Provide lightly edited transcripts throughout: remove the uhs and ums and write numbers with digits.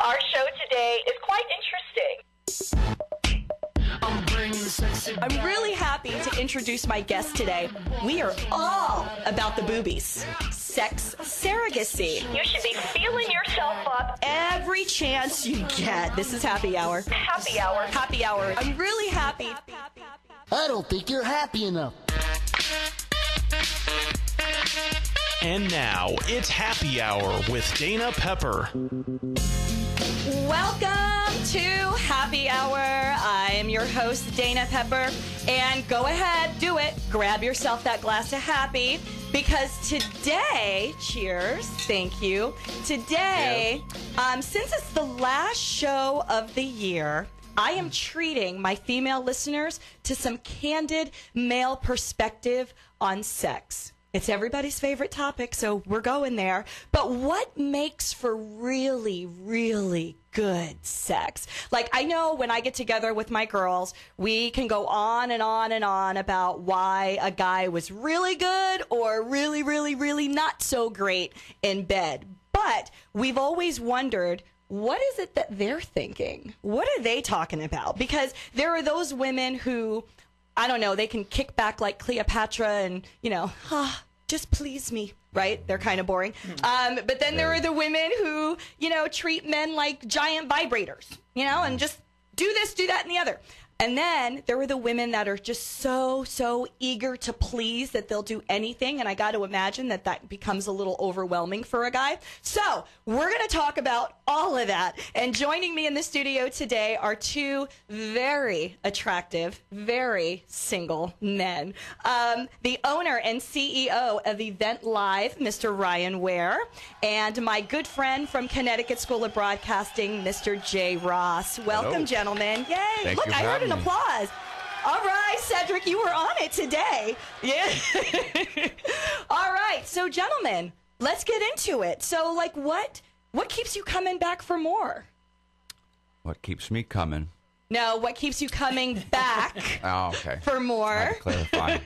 Our show today is quite interesting. I'm really happy to introduce my guest today. We are all about the boobies. Sex surrogacy. You should be feeling yourself up Every chance you get. This is happy hour. happy hour. Happy hour. I'm really happy. I don't think you're happy enough. And now, it's Happy Hour with Dana Pepper. Welcome to Happy Hour. I am your host, Dana Pepper. And go ahead, do it. Grab yourself that glass of happy. Because today, cheers, thank you. Today, since it's the last show of the year, I am treating my female listeners to some candid male perspective on sex. It's everybody's favorite topic, so we're going there. But what makes for really, really good sex? Like, I know when I get together with my girls, we can go on and on and on about why a guy was really good or really, really, really not so great in bed. But we've always wondered, what is it that they're thinking? What are they talking about? Because there are those women who, I don't know, they can kick back like Cleopatra and, just please me, right? They're kind of boring. But then there are the women who, treat men like giant vibrators, and just do this, do that, and the other. And then there are the women that are just so eager to please that they'll do anything. And I got to imagine that becomes a little overwhelming for a guy. So we're going to talk about all of that. And joining me in the studio today are two very attractive, very single men. The owner and CEO of Event Live, Mr. Ryan Ware, and my good friend from Connecticut School of Broadcasting, Mr. Jay Ross. Welcome, Hello. Gentlemen. Yay. Thank Look, you for I heard having an me. applause. All right, Cedric, you were on it today. Yeah. All right. So, gentlemen, let's get into it. So, what keeps you coming back for more? What keeps me coming? No, what keeps you coming back Oh, okay. for more? I had to clarify.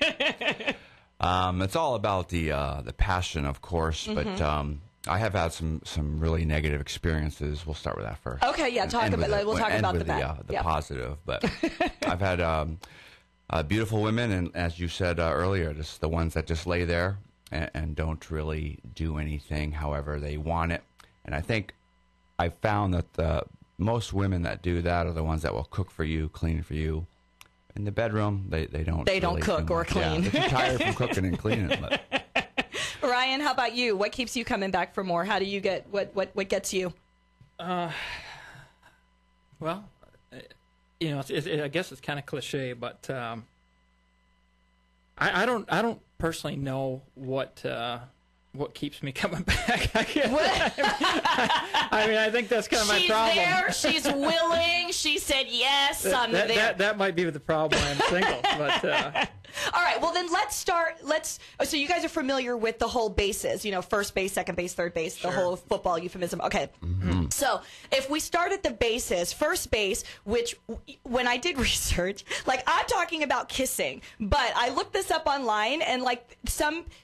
It's all about the passion, of course, but I have had some really negative experiences. We'll start with that first. Okay, yeah, we'll talk about the bad. The Yeah. positive. But I've had beautiful women, and as you said earlier, just the ones that just lay there and don't really do anything. However, they want it. And I think I found that most women that do that are the ones that will cook for you, clean for you. In the bedroom, they don't. They don't really cook do or much. clean. Yeah, they're too tired from cooking and cleaning. But Ryan, how about you? What keeps you coming back for more? How do you get what gets you? Well, I guess it's kind of cliche, but I don't personally know what keeps me coming back. I mean, I think that's kind of my problem. She's there. She's willing. She said yes. I'm there. That might be the problem. I'm single, but. All right, well then let's start. So you guys are familiar with the whole bases, first base, second base, third base, the whole football euphemism. Okay. Mm-hmm. So if we start at the bases, first base, which when I did research, I'm talking about kissing, but I looked this up online and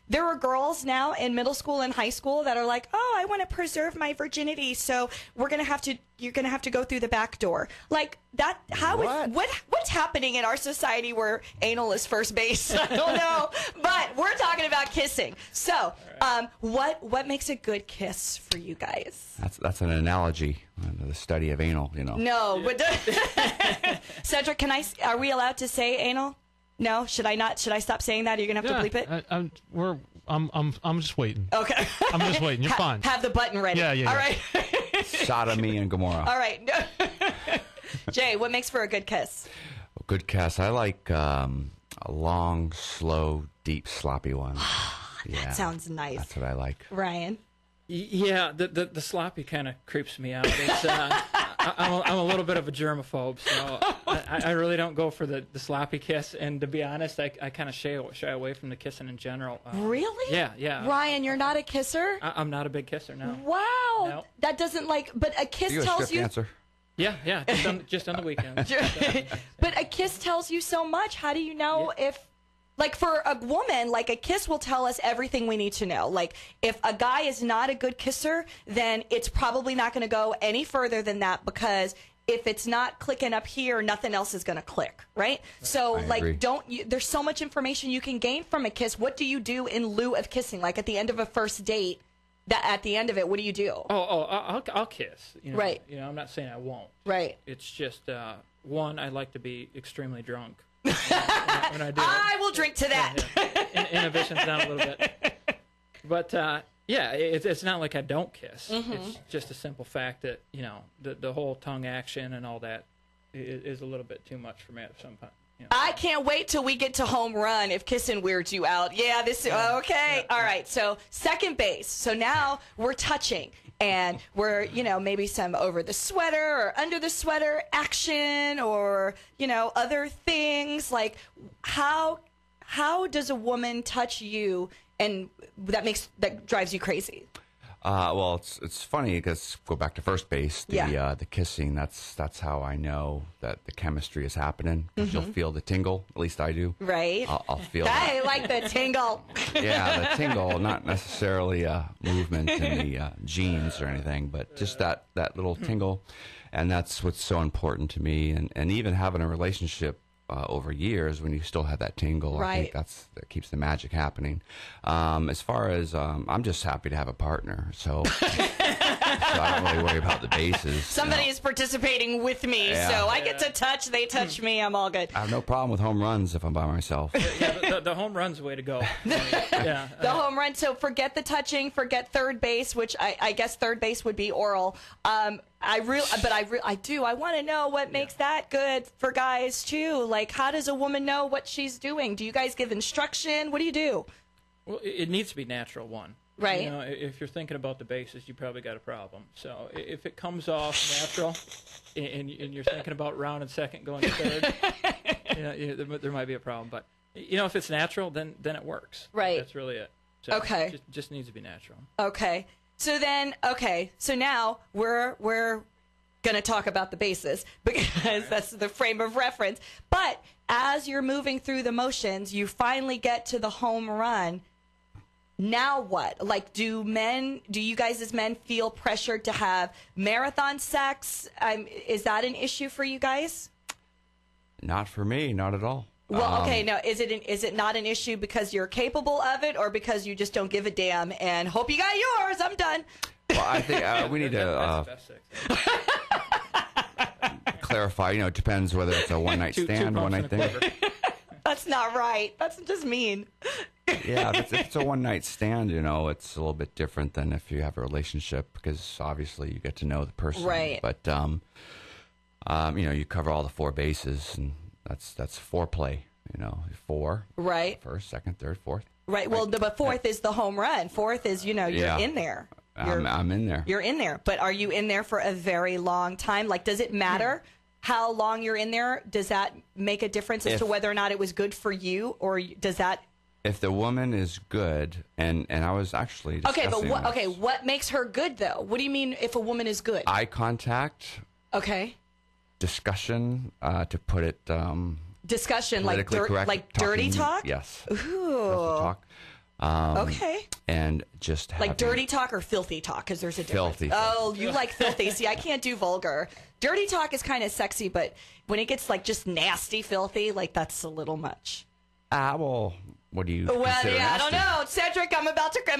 there are girls now in middle school and high school that are like, oh, I want to preserve my virginity, so you're going to have to go through the back door. What's happening in our society where anal is first base? I don't know, but we're talking about kissing. So, what makes a good kiss for you guys? that's an analogy, the study of anal. No, but Cedric, are we allowed to say anal? No, should I not? Should I stop saying that? Are you gonna have to bleep it? I'm just waiting. Okay, I'm just waiting. You're fine. Have the button ready. Yeah. All right. Sodomy and Gomorrah. All right. Jay, what makes for a good kiss? A good kiss. I like a long, slow, deep, sloppy one. That sounds nice. That's what I like. Ryan? Yeah, the sloppy kind of creeps me out. It's, I'm a little bit of a germaphobe, so I really don't go for the sloppy kiss. And to be honest, I kind of shy away from the kissing in general. Really? Yeah. Ryan, you're not a kisser? I'm not a big kisser, no. Wow. No. That doesn't but a kiss You a tells strict you. answer? Yeah, just on the weekends. But a kiss tells you so much. How do you know if Like for a woman, like a kiss will tell us everything we need to know. Like if a guy is not a good kisser, then it's probably not going to go any further than that, because if it's not clicking up here, nothing else is going to click, right? So like agree. there's so much information you can gain from a kiss. What do you do in lieu of kissing? Like at the end of a first date, that at the end of it, what do you do? I'll kiss. Right. I'm not saying I won't. Right. It's just one, I like to be extremely drunk when I do it. I will drink to that. Yeah. Inhibition's down a little bit. But it's not like I don't kiss. Mm-hmm. It's just a simple fact that the whole tongue action and all that is a little bit too much for me at some point. I can't wait till we get to home run if kissing weirds you out. Yeah, okay. All right. So second base. So now we're touching and we're, maybe some over the sweater or under the sweater action or, other things. Like how does a woman touch you and that drives you crazy? Well, it's funny because go back to first base, the kissing. That's how I know that the chemistry is happening. Because you'll feel the tingle. At least I do. Right. I'll feel. I like the tingle. Yeah, the tingle, not necessarily a movement in the jeans or anything, but just that little tingle, and that's what's so important to me. And even having a relationship over years, when you still have that tingle, right. I think that keeps the magic happening. As far as I'm just happy to have a partner, so I don't really worry about the bases. Somebody is participating with me, so I get to touch. They touch me. I'm all good. I have no problem with home runs if I'm by myself. Yeah, the home run's the way to go. Yeah, the home run. So forget the touching. Forget third base, which I guess third base would be oral. I want to know what makes that good for guys too. Like, how does a woman know what she's doing? Do you guys give instruction? What do you do? Well, it needs to be natural, one. Right. If you're thinking about the bases, you probably got a problem. So if it comes off natural, and you're thinking about round and second going to third, there might be a problem. But if it's natural, then it works. Right. That's really it. So okay. It just needs to be natural. Okay. So now we're going to talk about the bases because that's the frame of reference. But as you're moving through the motions, you finally get to the home run. Now what? Like, do you guys as men feel pressured to have marathon sex? Is that an issue for you guys? Not for me, not at all. Well, okay, now is it not an issue because you're capable of it, or because you just don't give a damn and hope you got yours? I'm done. Well, I think we need to clarify. It depends whether it's a one night stand, one night thing. That's not right. That's just mean. Yeah, if it's a one night stand, it's a little bit different than if you have a relationship, because obviously you get to know the person. Right. But you cover all the four bases, and that's foreplay. Four. Right. First, second, third, fourth. Right. Well, but fourth is the home run. Fourth is you're in there. I'm in there. You're in there. But are you in there for a very long time? Like, does it matter how long you're in there? Does that make a difference as to whether or not it was good for you, or does that? If the woman is good, and I was actually discussing what makes her good though? What do you mean if a woman is good? Eye contact. Okay. Discussion, to put it discussion like correct, like dirty talk? Yes. Ooh. Talk. Okay. And just like dirty talk or filthy talk, because there's a difference. Filthy. Oh, you like filthy. See, I can't do vulgar. Dirty talk is kind of sexy, but when it gets like just nasty, filthy, like that's a little much. Well, what do you? Well, consider yeah, nasty? I don't know, Cedric. Am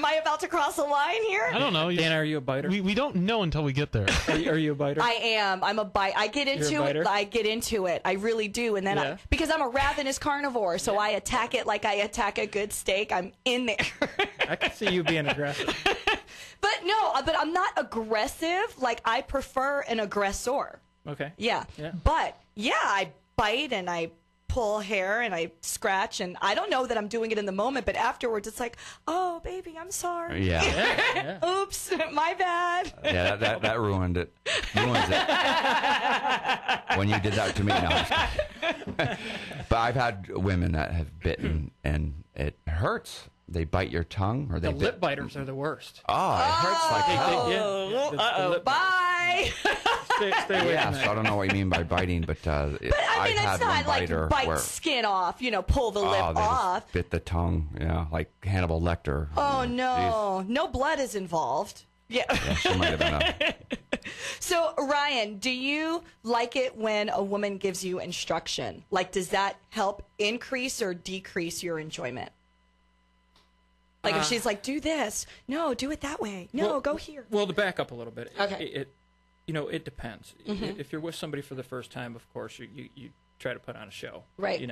I about to cross a line here? I don't know. Dan, are you a biter? We don't know until we get there. Are you a biter? I am. I'm a bite. I get into it. I get into it. I really do. And then because I'm a ravenous carnivore, so I attack it like I attack a good steak. I'm in there. I can see you being aggressive. But I'm not aggressive. Like, I prefer an aggressor. Okay. Yeah. But I bite and I pull hair and I scratch, and I don't know that I'm doing it in the moment, but afterwards it's like, oh baby, I'm sorry. Yeah. Oops, my bad. Yeah, that ruined it. Ruins it. When you did that to me, no. But I've had women that have bitten and it hurts. They bite your tongue, or they lip biters are the worst. Oh, it hurts like hell. Bye. Stay away Yeah, from so that. I don't know what you mean by biting, but, But I mean, I've it's had one not like biter bite where skin off, pull the lip they off. just bit the tongue, like Hannibal Lecter. Oh, Jeez. no. No blood is involved. Yeah. Yeah, she might have been a. So, Ryan, do you like it when a woman gives you instruction? Like, does that help increase or decrease your enjoyment? Like, if she's like, do this. No, do it that way. No, Well- go here. Well, to back up a little bit, Okay. it depends. If you're with somebody for the first time, of course, you try to put on a show, Right.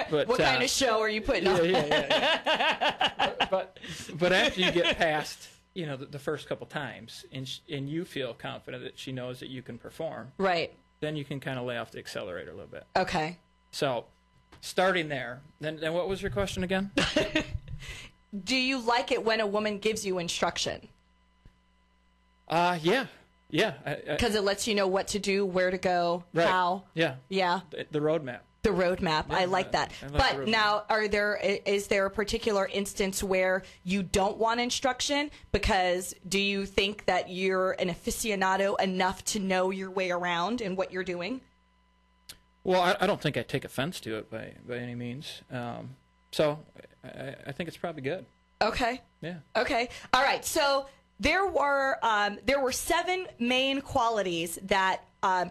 But What kind of show are you putting on? yeah. but after you get past, the first couple times, and you feel confident that she knows that you can perform, Right. then you can kind of lay off the accelerator a little bit. Okay. So, starting there, then what was your question again? Do you like it when a woman gives you instruction? Yeah. Because it lets you know what to do, where to go, Right. how. Yeah. Yeah. The roadmap. The roadmap. I like that. I like But the roadmap. now, is there a particular instance where you don't want instruction? Because do you think that you're an aficionado enough to know your way around and what you're doing? Well, I don't think I take offense to it by any means. So I think it's probably good. Okay. Yeah. Okay. All right. So there were 7 main qualities that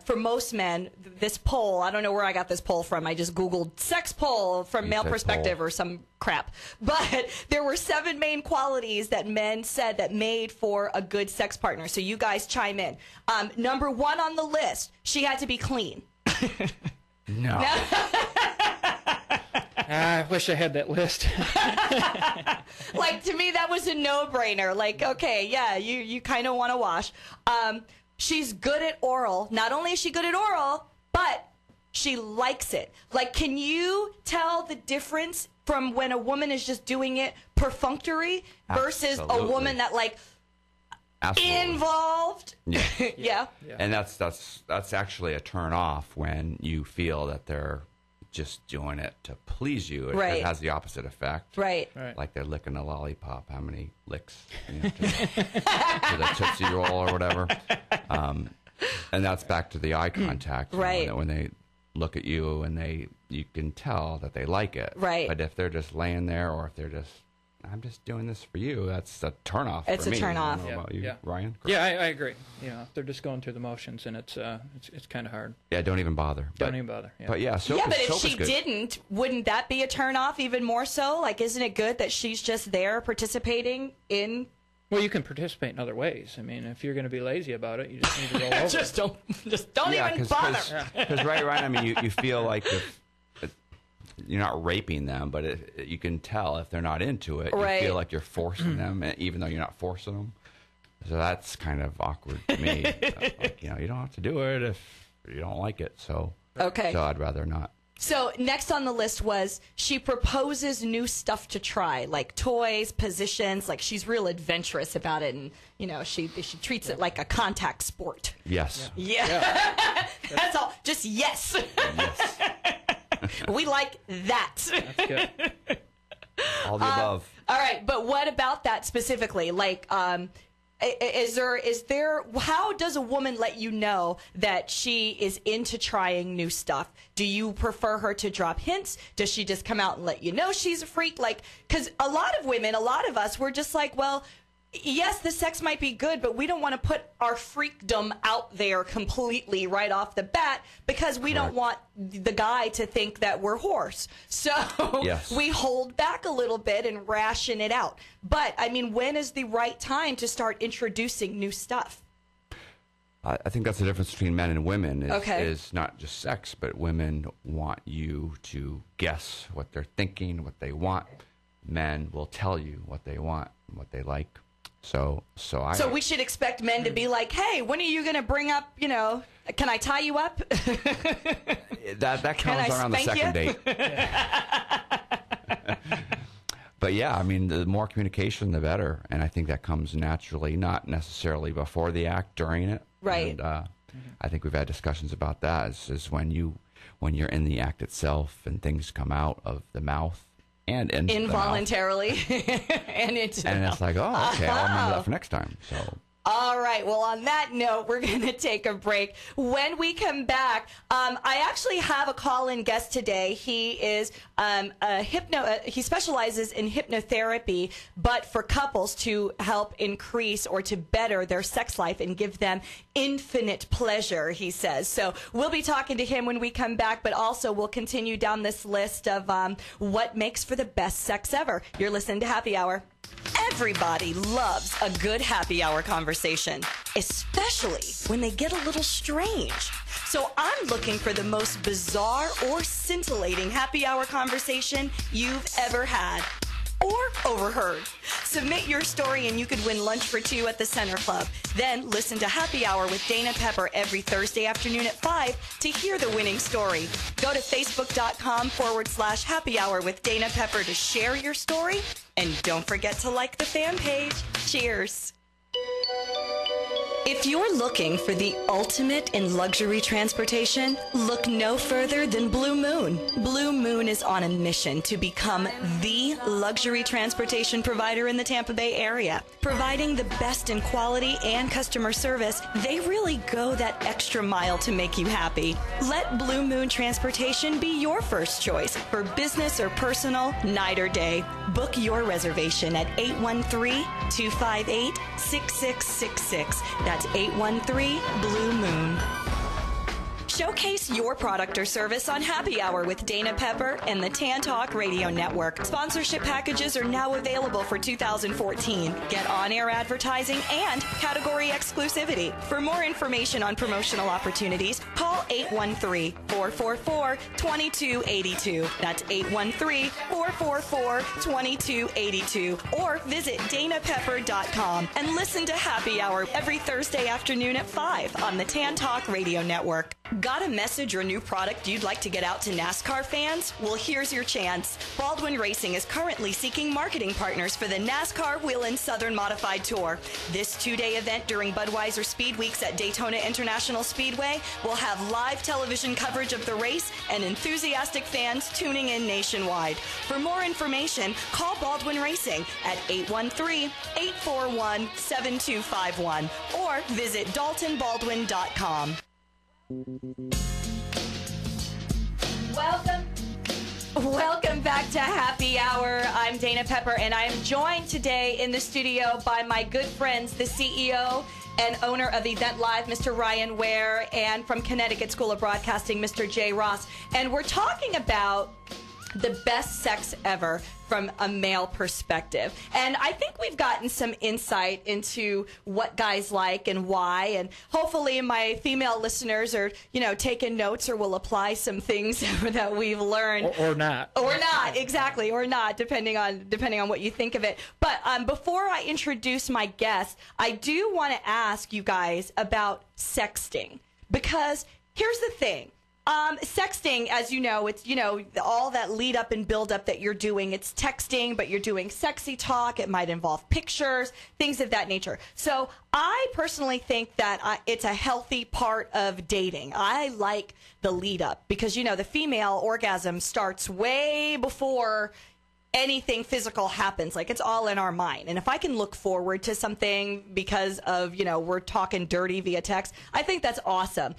for most men, this poll, I don't know where I got this poll from. I just Googled sex poll from You male said perspective poll. or some crap. But there were 7 main qualities that men said that made for a good sex partner. So you guys chime in. Number 1 on the list, she had to be clean. No. I wish I had that list. Like, to me, that was a no-brainer. Like, okay, yeah, you kind of want to wash. She's good at oral. Not only is she good at oral, but she likes it. Like, can you tell the difference from when a woman is just doing it perfunctory versus a Absolutely. woman that, like, Absolutely. involved? Yeah. Yeah. And that's actually a turn off when you feel that they're just doing it to please you. Right. It has the opposite effect. Right. Right. Like they're licking a lollipop. How many licks to the Tootsie Roll or whatever. And that's back to the eye contact. Right. When they look at you and you can tell that they like it. Right. But if they're just laying there or if they're just, I'm just doing this for you, that's a turnoff It's for a me. turn I off. don't know Yeah, about you, yeah. Ryan? Yeah, I agree. If they're just going through the motions, and it's kind of hard. Yeah, don't even bother. Don't even bother. Yeah. But yeah, soap Yeah, but is, if soap she is good. didn't, wouldn't that be a turn off even more so? Like, isn't it good that she's just there participating in? Well, you can participate in other ways. I mean, if you're going to be lazy about it, you just need to roll over. Don't Yeah, even bother. Because right, I mean, you feel like if you're not raping them, but you can tell if they're not into it. Right. You feel like you're forcing them, even though you're not forcing them. So that's kind of awkward to me. Like, you don't have to do it if you don't like it. So Okay. So I'd rather not. So next on the list was she proposes new stuff to try, like toys, positions. Like, she's real adventurous about it, and she treats it like a contact sport. Yes. Yeah, that's all. Just yes. Yes. We like that. That's good. All the above. All right, but what about that specifically? Like, is there? How does a woman let you know that she is into trying new stuff? Do you prefer her to drop hints? Does she just come out and let you know she's a freak? Like, because a lot of women, a lot of us, we're just like, well, yes, the sex might be good, but we don't want to put our freakdom out there completely right off the bat because we don't want the guy to think that we're whores. So Yes. we hold back a little bit and ration it out. But, I mean, when is the right time to start introducing new stuff? I think that's the difference between men and women Okay. is not just sex, but women want you to guess what they're thinking, what they want. Men will tell you what they want, what they like. So we should expect men to be like, hey, when are you going to bring up, can I tie you up? that comes I around the spank second you? date. But yeah, I mean, the more communication, the better. And I think that comes naturally, not necessarily before the act, during it. Right. And I think we've had discussions about that. Is when you're in the act itself and things come out of the mouth and into the mouth. Involuntarily and into the And mouth. it's like, oh, okay, I'll remember that for next time. So All right. Well, on that note, we're going to take a break. When we come back, I actually have a call-in guest today. He is he specializes in hypnotherapy, but for couples to help increase or to better their sex life and give them infinite pleasure, he says. So we'll be talking to him when we come back, but also we'll continue down this list of what makes for the best sex ever. You're listening to Happy Hour. Everybody loves a good happy hour conversation, especially when they get a little strange. So I'm looking for the most bizarre or scintillating happy hour conversation you've ever had or overheard. Submit your story and you could win lunch for two at the Center Club. Then listen to Happy Hour with Dana Pepper every Thursday afternoon at 5 to hear the winning story. Go to facebook.com/Happy Hour with Dana Pepper to share your story. And don't forget to like the fan page. Cheers. If you're looking for the ultimate in luxury transportation, look no further than Blue Moon. Blue Moon is on a mission to become the luxury transportation provider in the Tampa Bay area. Providing the best in quality and customer service, they really go that extra mile to make you happy. Let Blue Moon Transportation be your first choice for business or personal, night or day. Book your reservation at 813-258-6666. That's 813 Blue Moon. Showcase your product or service on Happy Hour with Dana Pepper and the Tan Talk Radio Network. Sponsorship packages are now available for 2014. Get on-air advertising and category exclusivity. For more information on promotional opportunities, call 813-444-2282. That's 813-444-2282. Or visit danapepper.com and listen to Happy Hour every Thursday afternoon at 5 on the Tan Talk Radio Network. Got a message or new product you'd like to get out to NASCAR fans? Well, here's your chance. Baldwin Racing is currently seeking marketing partners for the NASCAR Whelen Southern Modified Tour. This two-day event during Budweiser Speed Weeks at Daytona International Speedway will have live television coverage of the race and enthusiastic fans tuning in nationwide. For more information, call Baldwin Racing at 813-841-7251 or visit daltonbaldwin.com. Welcome back to Happy Hour. I'm Dana Pepper, and I'm joined today in the studio by my good friends, the CEO and owner of Event Live, Mr. Ryan Ware, and from Connecticut School of Broadcasting, Mr. Jay Ross. And we're talking about the best sex ever from a male perspective. And I think we've gotten some insight into what guys like and why. And hopefully my female listeners are, taking notes or will apply some things that we've learned. Or not. Or not, exactly. Or not, depending on what you think of it. But before I introduce my guest, I do want to ask you guys about sexting. Because here's the thing. Sexting, as you know, it's, all that lead up and build up that you're doing. It's texting, but you're doing sexy talk. It might involve pictures, things of that nature. So I personally think that it's a healthy part of dating. I like the lead up because, the female orgasm starts way before anything physical happens. Like, it's all in our mind. And if I can look forward to something because of, we're talking dirty via text, I think that's awesome.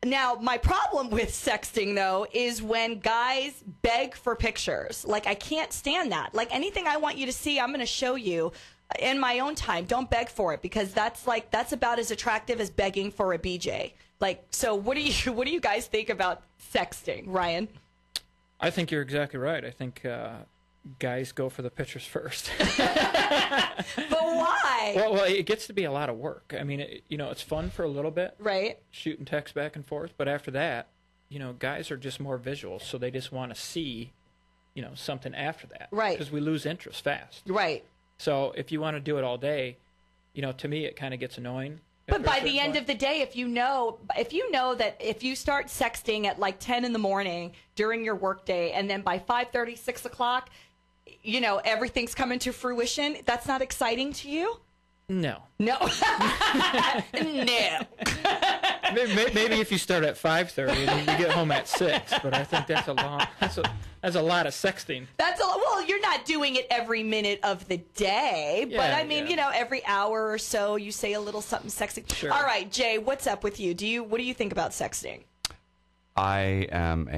Now, my problem with sexting, though, is when guys beg for pictures. Like, I can't stand that. Like, anything I want you to see, I'm going to show you in my own time. Don't beg for it, because that's about as attractive as begging for a BJ. Like, so what do you guys think about sexting, Ryan? I think you're exactly right. I think guys go for the pictures first. But why? Well, it gets to be a lot of work. I mean, it's fun for a little bit. Right. Shooting text back and forth. But after that, guys are just more visual. So they just want to see, something after that. Right. Because we lose interest fast. Right. So if you want to do it all day, to me, it kind of gets annoying. But by the end of the day, if you know that if you start sexting at like 10 in the morning during your workday, and then by 5:30, 6 o'clock, everything's coming to fruition, that's not exciting to you? No. No. No. Maybe if you start at 5:30 and you get home at 6, but I think that's That's a lot of sexting. That's all. Well, you're not doing it every minute of the day, but I mean, every hour or so, you say a little something sexy. Sure. All right, Jay, what's up with you? What do you think about sexting? I am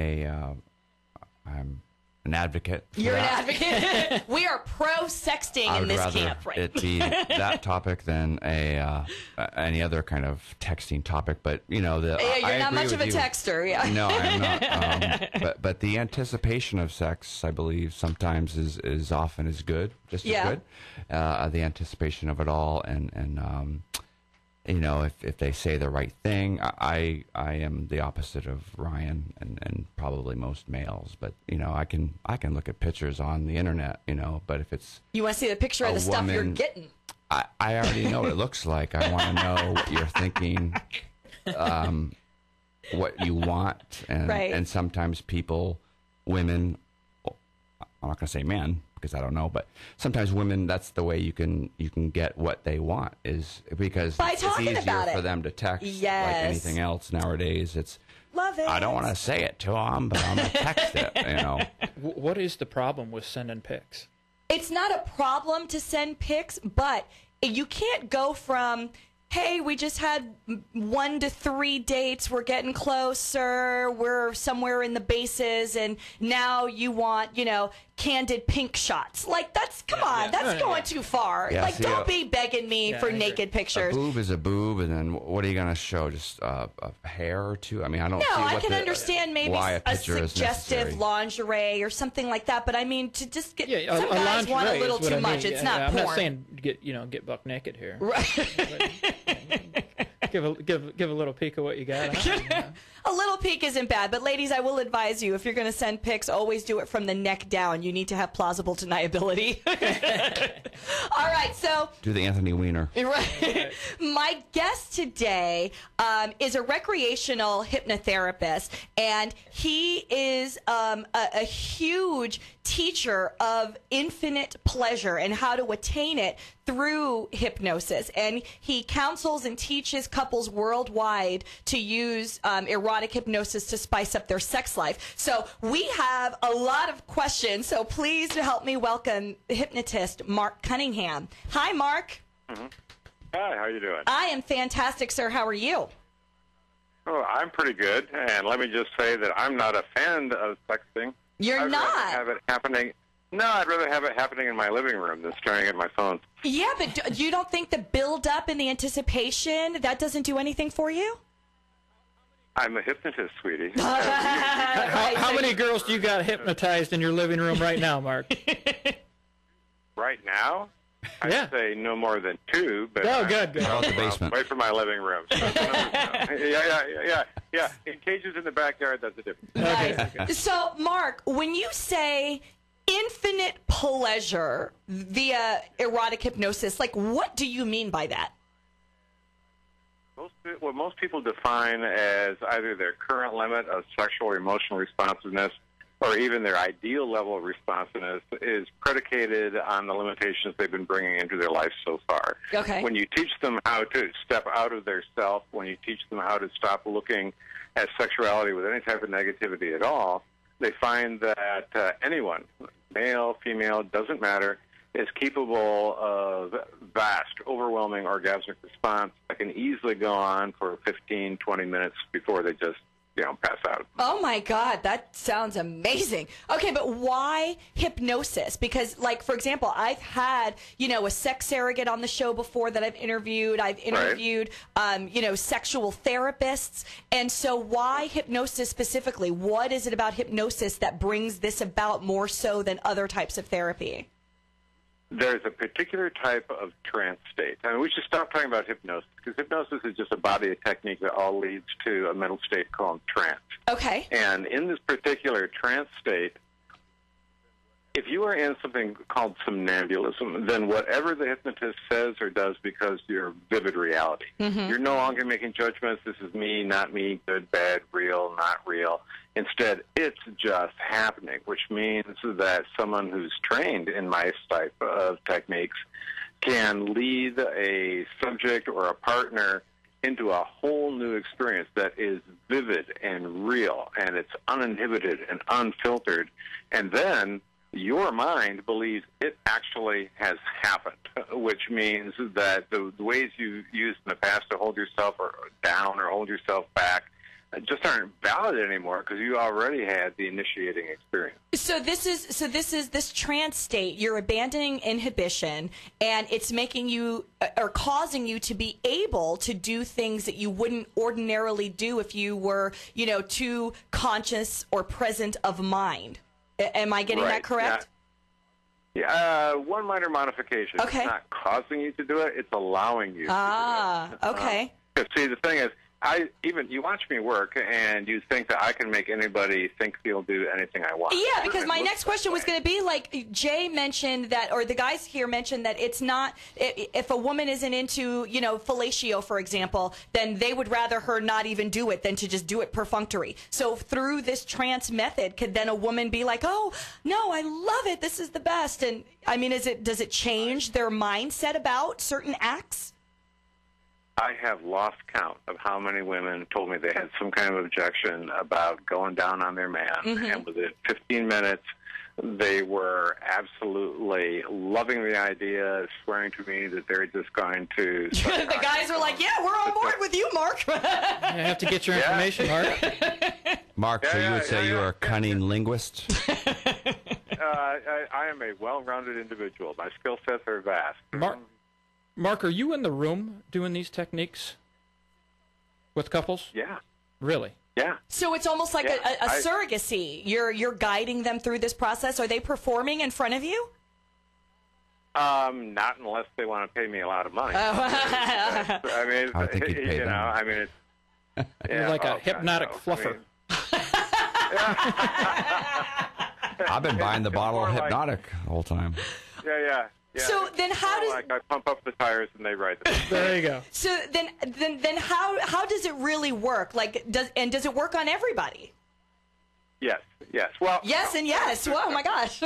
I'm an advocate. You're an advocate. We are pro sexting I in would this rather camp, right? it be that topic than any other kind of texting topic. But you're not much of a texter, yeah. No, I'm not. But the anticipation of sex, I believe, sometimes is often as good, just as good. The anticipation of it all, and if they say the right thing, I am the opposite of Ryan and probably most males. But I can look at pictures on the internet, but if it's you want to see the picture of the stuff you're getting. I already know what it looks like. I want to know what you're thinking, what you want, and sometimes women. I'm not going to say men, because I don't know, but sometimes women, that's the way you can get what they want, is because it's easier for them to text like anything else nowadays. It's love it. I don't want to say it to them, but I'm going to text it, What is the problem with sending pics? It's not a problem to send pics, but you can't go from, hey, we just had 1 to 3 dates, we're getting closer, we're somewhere in the bases, and now you want, candid pink shots. Like, that's going too far. Yeah, don't be begging me for naked pictures. A boob is a boob, and then what are you going to show? Just a hair or two? I mean, I don't see I what can understand maybe a suggestive lingerie or something like that, but I mean, to just get, some guys want a little too much. It's not porn. I'm not saying get buck naked here. Right. Give a little peek of what you got. A little peek isn't bad, but ladies, I will advise you, if you're going to send pics, always do it from the neck down. You need to have plausible deniability. All right, so do the Anthony Weiner. Right. My guest today is a recreational hypnotherapist, and he is a huge teacher of infinite pleasure and how to attain it through hypnosis. And he counsels and teaches couples worldwide to use erotic hypnosis to spice up their sex life. So we have a lot of questions. So please help me welcome hypnotist Mark Cunningham. Hi, Mark. Mm-hmm. Hi, how are you doing? I am fantastic, sir. How are you? Oh, I'm pretty good. And let me just say that I'm not a fan of sexting. You're not? I'd rather have it happening. No, I'd rather have it happening in my living room than staring at my phone. Yeah, but you don't think the build-up and the anticipation, that doesn't do anything for you? I'm a hypnotist, sweetie. How many girls do you got hypnotized in your living room right now, Mark? Right now? I'd say no more than 2. But good. Out the basement. Away from my living room. So yeah. In cages in the backyard, that's a difference. Okay. So, Mark, when you say infinite pleasure via erotic hypnosis, like, what do you mean by that? What most people define as either their current limit of sexual or emotional responsiveness or even their ideal level of responsiveness is predicated on the limitations they've been bringing into their life so far. Okay. When you teach them how to step out of their self, when you teach them how to stop looking at sexuality with any type of negativity at all, they find that anyone, male, female, doesn't matter, is capable of vast, overwhelming orgasmic response that can easily go on for 15, 20 minutes before they just, pass out. Oh, my God. That sounds amazing. Okay, but why hypnosis? Because, like, for example, I've had, a sex surrogate on the show before that I've interviewed. I've interviewed, sexual therapists. And so why hypnosis specifically? What is it about hypnosis that brings this about more so than other types of therapy? There's a particular type of trance state. I mean, we should stop talking about hypnosis because hypnosis is just a body of technique that all leads to a mental state called trance. Okay. And in this particular trance state, if you are in something called somnambulism, then whatever the hypnotist says or does becomes your vivid reality. Mm-hmm. You're no longer making judgments. This is me, not me, good, bad, real, not real. Instead, it's just happening, which means that someone who's trained in my type of techniques can lead a subject or a partner into a whole new experience that is vivid and real, and it's uninhibited and unfiltered. And then your mind believes it actually has happened, which means that the ways you used in the past to hold yourself or down or hold yourself back just aren't valid anymore because you already had the initiating experience. So this is this trance state. You're abandoning inhibition, and it's making you or causing you to be able to do things that you wouldn't ordinarily do if you were, too conscious or present of mind. Am I getting that correct? Yeah. One minor modification. Okay. It's not causing you to do it; it's allowing you to do it. Okay. See, the thing is, you watch me work, and you think that I can make anybody think he'll do anything I want. Yeah, because my next question was going to be like Jay mentioned that, or the guys here mentioned that it's not, if a woman isn't into, fellatio, for example, then they would rather her not even do it than to just do it perfunctory. So through this trance method, could then a woman be like, oh, no, I love it. This is the best. And I mean, does it change their mindset about certain acts? I have lost count of how many women told me they had some kind of objection about going down on their man, and within 15 minutes, they were absolutely loving the idea, swearing to me that they're just going to... The guys were like, yeah, we're on board with you, Mark. I have to get your information, Mark. Mark, so you would say you are a cunning linguist? I am a well-rounded individual. My skill sets are vast. Mark, are you in the room doing these techniques with couples? Yeah. Really? Yeah. So it's almost like a surrogacy. You're guiding them through this process. Are they performing in front of you? Not unless they want to pay me a lot of money. I mean, I think you'd pay them. I mean, it's You're like a hypnotic fluffer. I've been buying the bottle of Hypnotic the whole time. Yeah. So then how does... I pump up the tires and they ride them. There you go. So then how does it really work? Like, does it work on everybody? Yes. Well, yes and yes. Whoa, my gosh.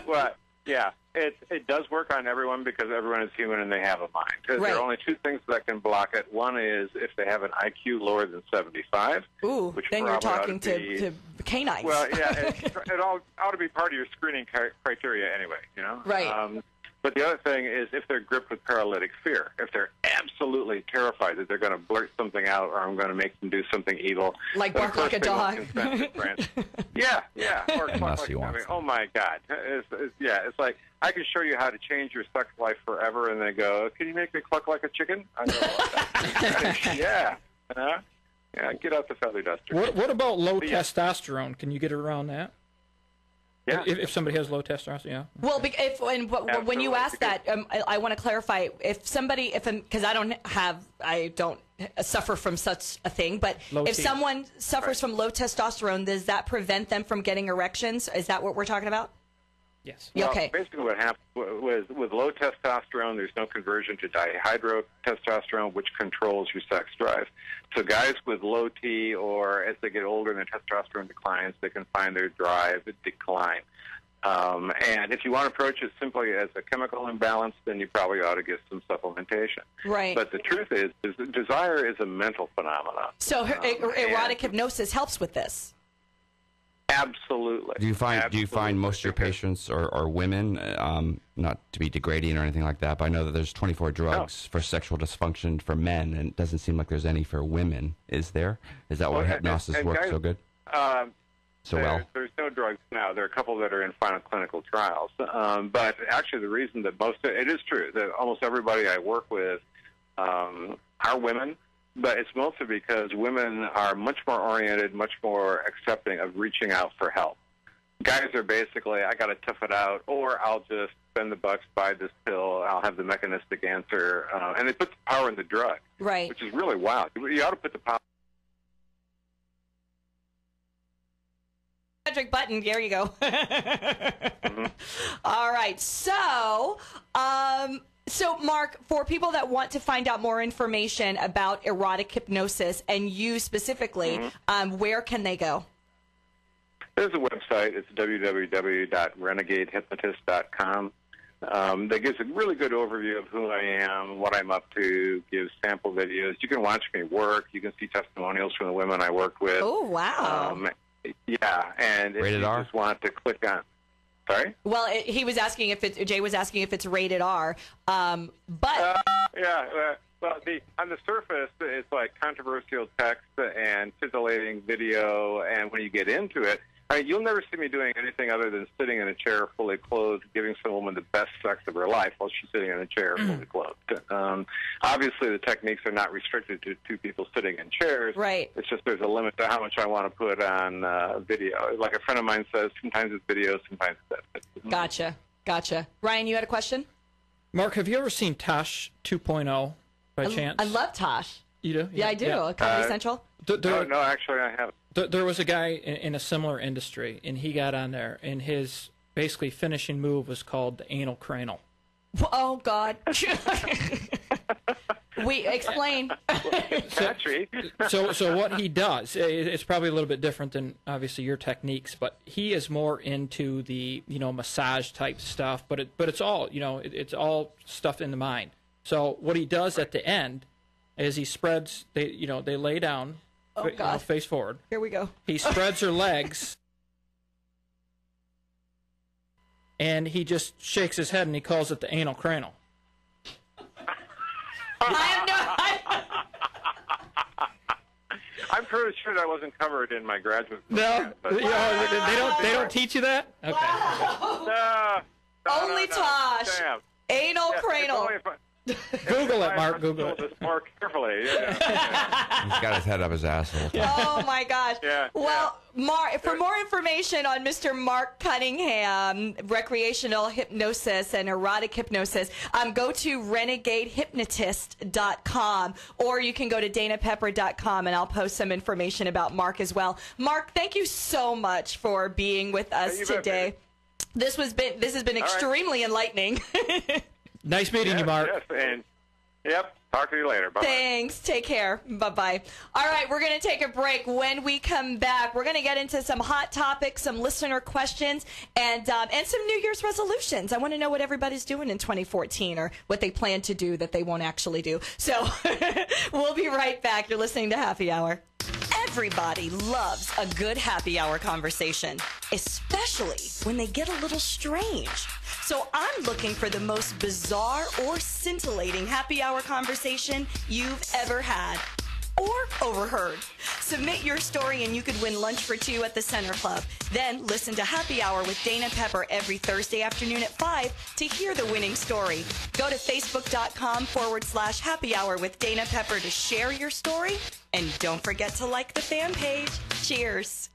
Well, yeah, it does work on everyone because everyone is human and they have a mind. Right. There are only two things that can block it. One is if they have an IQ lower than 75. Ooh, which then you're talking to canines. Well, yeah, it all ought to be part of your screening criteria anyway, Right. But the other thing is if they're gripped with paralytic fear, if they're absolutely terrified that they're going to blurt something out or I'm going to make them do something evil. Like bark like a dog. Yeah. Or Unless you want oh, my God. It's like, I can show you how to change your sex life forever, and they go, can you make me cluck like a chicken? I go, yeah. Yeah, get out the feather duster. What about low testosterone? Can you get around that? Yeah. If somebody has low testosterone, yeah. Well, when you ask that, I want to clarify. Because I don't suffer from such a thing, but if someone suffers from low testosterone, does that prevent them from getting erections? Is that what we're talking about? Yes. Well, Okay. Basically, what happens with low testosterone, there's no conversion to dihydrotestosterone, which controls your sex drive. So guys with low T, or as they get older and their testosterone declines, they can find their drive decline. And if you want to approach it simply as a chemical imbalance, then you probably ought to get some supplementation. Right. But the truth is desire is a mental phenomenon. So erotic hypnosis helps with this. Absolutely. Do you find most of your patients are women? Not to be degrading or anything like that, but I know that there's 24 drugs for sexual dysfunction for men, and it doesn't seem like there's any for women. Is there? Is that why hypnosis works guys, so good? There's no drugs now. There are a couple that are in final clinical trials. But actually, the reason that it is true that almost everybody I work with are women. But it's mostly because women are much more oriented, much more accepting of reaching out for help. Guys are basically, I got to tough it out, or I'll just spend the bucks, buy this pill, I'll have the mechanistic answer. And they put the power in the drug, right? Which is really wild. You ought to put the power. Magic button. There you go. Mm-hmm. All right. So, Mark, for people that want to find out more information about erotic hypnosis and you specifically, where can they go? There's a website. It's www.renegadehypnotist.com. that gives a really good overview of who I am, what I'm up to, gives sample videos. You can watch me work. You can see testimonials from the women I work with. Oh, wow. Yeah, and if Rated you R? just want to click on... Sorry? Well, he was asking if Jay was asking if it's rated R. But Well, on the surface, it's like controversial text and titillating video, and when you get into it, I mean, you'll never see me doing anything other than sitting in a chair fully clothed, giving some woman the best sex of her life while she's sitting in a chair fully clothed. Obviously, the techniques are not restricted to two people sitting in chairs. Right. It's just there's a limit to how much I want to put on video. Like a friend of mine says, sometimes it's video, sometimes it's Gotcha. Ryan, you had a question? Mark, have you ever seen Tosh 2.0 by chance? I love Tosh. You do? Yeah, I do. Yeah. Comedy Central. No, actually, I haven't. There was a guy in a similar industry, and he got on there, and his basically finishing move was called the anal cranal. Oh, God. Explain. So what he does, it's probably a little bit different than obviously your techniques, but he is more into the massage type stuff. But it's all it's all stuff in the mind. So what he does at the end is he spreads. They lay down, face forward. Here we go. He spreads her legs. And he just shakes his head and he calls it the anal cranal. I'm pretty sure that wasn't covered in my graduate No, but, they don't teach you that. Okay. Only Tosh. Damn. Anal Yeah, cranal. Google it, Mark. Google it. This more carefully. He's got his head up his asshole. Oh my gosh. Yeah, Well, for more information on Mr. Mark Cunningham, recreational hypnosis and erotic hypnosis, go to renegadehypnotist.com, or you can go to danapepper.com, and I'll post some information about Mark as well. Mark, thank you so much for being with us today. This has been extremely enlightening. Nice meeting you, Mark. Yes, and talk to you later. Bye. Thanks. Take care. Bye-bye. All right, we're going to take a break. When we come back, we're going to get into some hot topics, some listener questions, and some New Year's resolutions. I want to know what everybody's doing in 2014 or what they plan to do that they won't actually do. So we'll be right back. You're listening to Happy Hour. Everybody loves a good happy hour conversation, especially when they get a little strange. So I'm looking for the most bizarre or scintillating happy hour conversation you've ever had or overheard. Submit your story and you could win lunch for two at the Center Club. Then listen to Happy Hour with Dana Pepper every Thursday afternoon at 5 to hear the winning story. Go to facebook.com/Happy Hour with Dana Pepper to share your story. And don't forget to like the fan page. Cheers.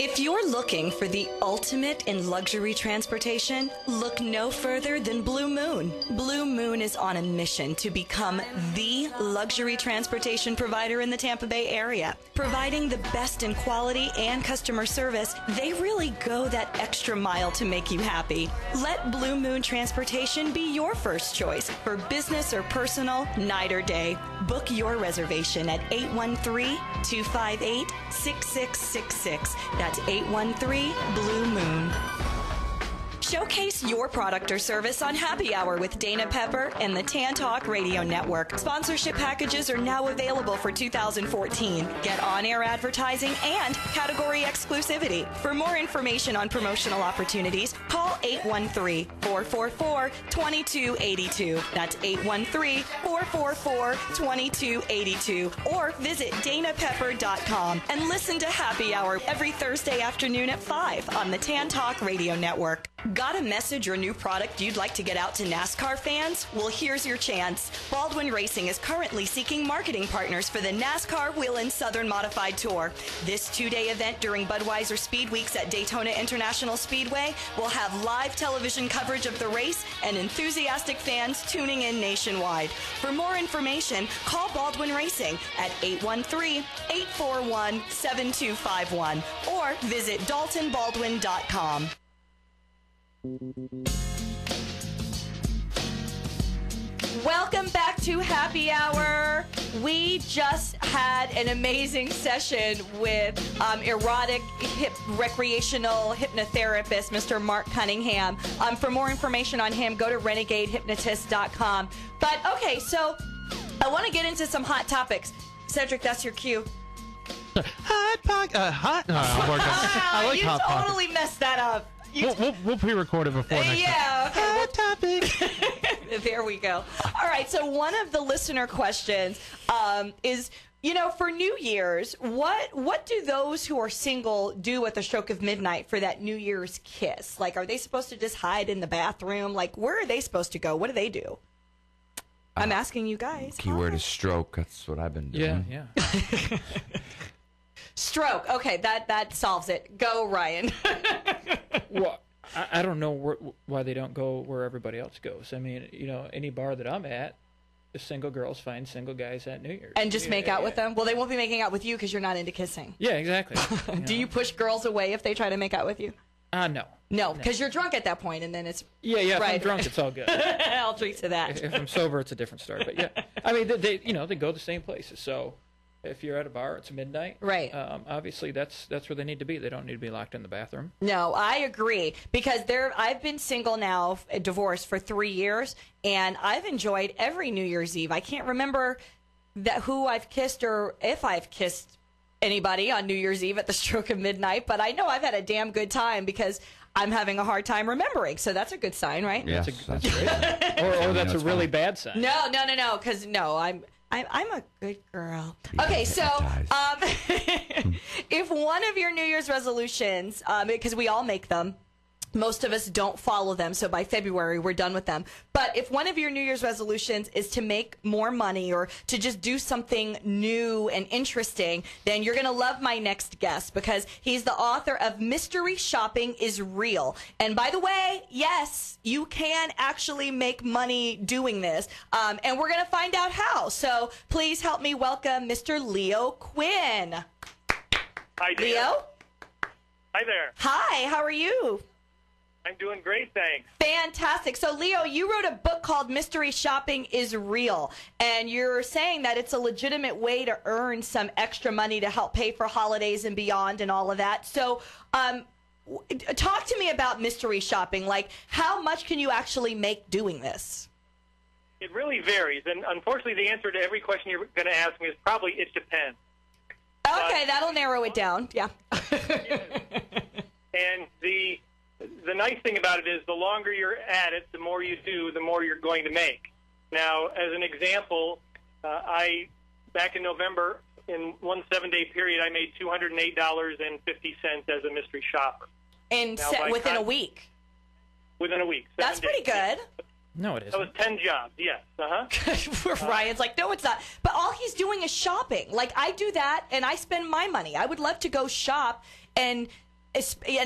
If you're looking for the ultimate in luxury transportation, look no further than Blue Moon. Blue Moon is on a mission to become the luxury transportation provider in the Tampa Bay area. Providing the best in quality and customer service, they really go that extra mile to make you happy. Let Blue Moon Transportation be your first choice for business or personal, night or day. Book your reservation at 813-258-6666. That's 813 Blue Moon. Showcase your product or service on Happy Hour with Dana Pepper and the Tan Talk Radio Network. Sponsorship packages are now available for 2014. Get on-air advertising and category exclusivity. For more information on promotional opportunities, call 813-444-2282. That's 813-444-2282. Or visit danapepper.com and listen to Happy Hour every Thursday afternoon at 5 on the Tan Talk Radio Network. Got a message or new product you'd like to get out to NASCAR fans? Well, here's your chance. Baldwin Racing is currently seeking marketing partners for the NASCAR Whelen Southern Modified Tour. This two-day event during Budweiser Speed Weeks at Daytona International Speedway will have live television coverage of the race and enthusiastic fans tuning in nationwide. For more information, call Baldwin Racing at 813-841-7251 or visit daltonbaldwin.com. Welcome back to Happy Hour. we just had an amazing session with erotic recreational hypnotherapist, Mr. Mark Cunningham. For more information on him, go to renegadehypnotist.com. But, okay, so I want to get into some hot topics. Cedric, that's your cue. Hot? No, I'm working. I like you hot totally messed that up. We'll pre-record it before next time. Yeah, okay. Hot topic. There we go. All right, so one of the listener questions is, for New Year's, what do those who are single do at the stroke of midnight for that New Year's kiss? Like, are they supposed to just hide in the bathroom? Like, where are they supposed to go? What do they do? I'm asking you guys. Keyword is stroke. That's what I've been doing. Yeah. Stroke. Okay, that solves it. Go, Ryan. Well, I don't know why they don't go where everybody else goes. I mean, any bar that I'm at, the single girls find single guys at New Year's. And just make out with them? Well, they won't be making out with you because you're not into kissing. Yeah, exactly. Do you push girls away if they try to make out with you? No. No, because you're drunk at that point, and then it's... Yeah, if right. I'm drunk, it's all good. I'll drink to that. If I'm sober, it's a different story. But yeah, I mean, they go the same places. So if you're at a bar, it's midnight. Right. Obviously, that's where they need to be. They don't need to be locked in the bathroom. No, I agree, because I've been single now, divorced for 3 years, and I've enjoyed every New Year's Eve. I can't remember who I've kissed or if I've kissed anybody on New Year's Eve at the stroke of midnight, but I know I've had a damn good time because I'm having a hard time remembering. So that's a good sign, right? Yes, that's great. Or that's a really bad sign. No, because I'm a good girl. Okay, so if one of your New Year's resolutions, because we all make them, most of us don't follow them, so by February we're done with them. But if one of your New Year's resolutions is to make more money or to just do something new and interesting, then you're going to love my next guest, because he's the author of Mystery Shopping is Real. And by the way, yes, you can actually make money doing this, and we're going to find out how. So please help me welcome Mr. Leo Quinn. Hi, Dan. Leo? Hi there. Hi, how are you? I'm doing great, thanks. Fantastic. So, Leo, you wrote a book called Mystery Shopping is Real, and you're saying that it's a legitimate way to earn some extra money to help pay for holidays and beyond and all of that. So, talk to me about mystery shopping. Like, how much can you actually make doing this? It really varies, and unfortunately, the answer to every question you're going to ask me is probably it depends. Okay, that'll narrow it down. Yeah. And the nice thing about it is the longer you're at it, the more you do, the more you're going to make. Now, as an example, back in November, in one 7-day period, I made $208.50 as a mystery shopper. Within a week? Within a week. That's pretty good. No, it isn't. That was 10 jobs, yes. Ryan's like, no, it's not. But all he's doing is shopping. Like, I do that, and I spend my money. I would love to go shop and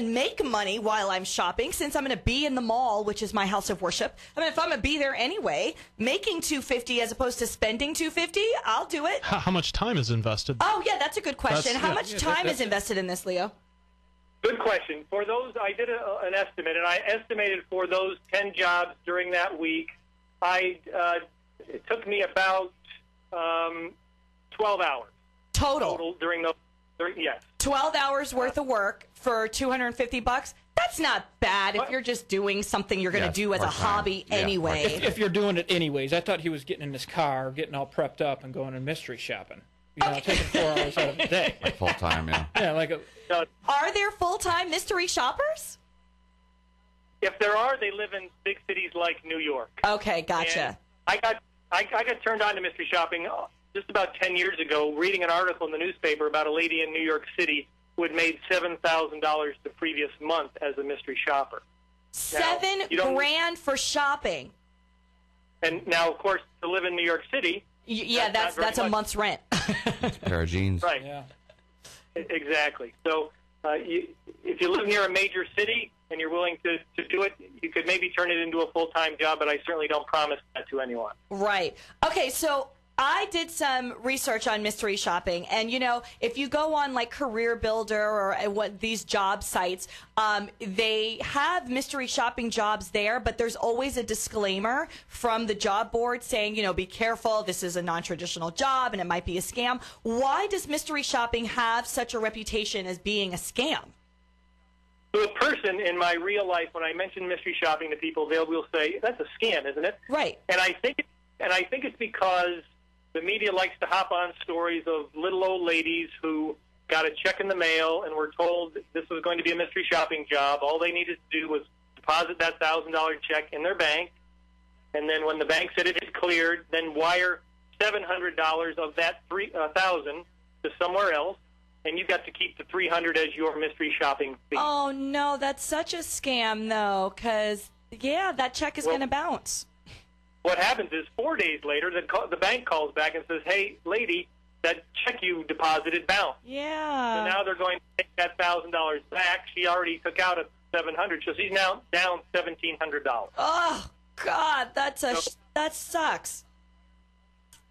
make money while I'm shopping, since I'm going to be in the mall, which is my house of worship. I mean, if I'm going to be there anyway, making $250 as opposed to spending $250, I'll do it. How much time is invested? Oh, yeah, that's a good question. How much time is invested in this, Leo? Good question. For those, I did an estimate, and I estimated for those 10 jobs during that week, it took me about 12 hours. Total during those. Yes. 12 hours worth of work for $250. That's not bad if you're just doing something you're going to do as a hobby anyway. If you're doing it anyways. I thought he was getting in his car, getting all prepped up, and going to mystery shopping. Taking 4 hours out of the day. Like full time, yeah. Yeah, Are there full-time mystery shoppers? If there are, they live in big cities like New York. Okay, gotcha. And I got turned on to mystery shopping just about 10 years ago, reading an article in the newspaper about a lady in New York City who had made $7,000 the previous month as a mystery shopper. $7,000 for shopping. And now, of course, to live in New York City, that's a month's rent. It's a pair of jeans. Right. Yeah. Exactly. So if you live near a major city and you're willing to do it, you could maybe turn it into a full-time job, but I certainly don't promise that to anyone. Right. Okay, so I did some research on mystery shopping, and if you go on like Career Builder or what these job sites, they have mystery shopping jobs there, but there's always a disclaimer from the job board saying, be careful, this is a non-traditional job and it might be a scam. Why does mystery shopping have such a reputation as being a scam? To a person in my real life, when I mention mystery shopping to people, they will say, "That's a scam, isn't it?" Right. And I think it's because the media likes to hop on stories of little old ladies who got a check in the mail and were told this was going to be a mystery shopping job. All they needed to do was deposit that $1,000 check in their bank, and then when the bank said it had cleared, then wire $700 of that $1,000 to somewhere else, and you got to keep the $300 as your mystery shopping fee. Oh, no, that's such a scam, though, because, that check is going to bounce. What happens is 4 days later, the bank calls back and says, "Hey, lady, that check you deposited bounced." Yeah. So now they're going to take that $1,000 back. She already took out a $700, so she's now down $1,700. Oh God, that sucks.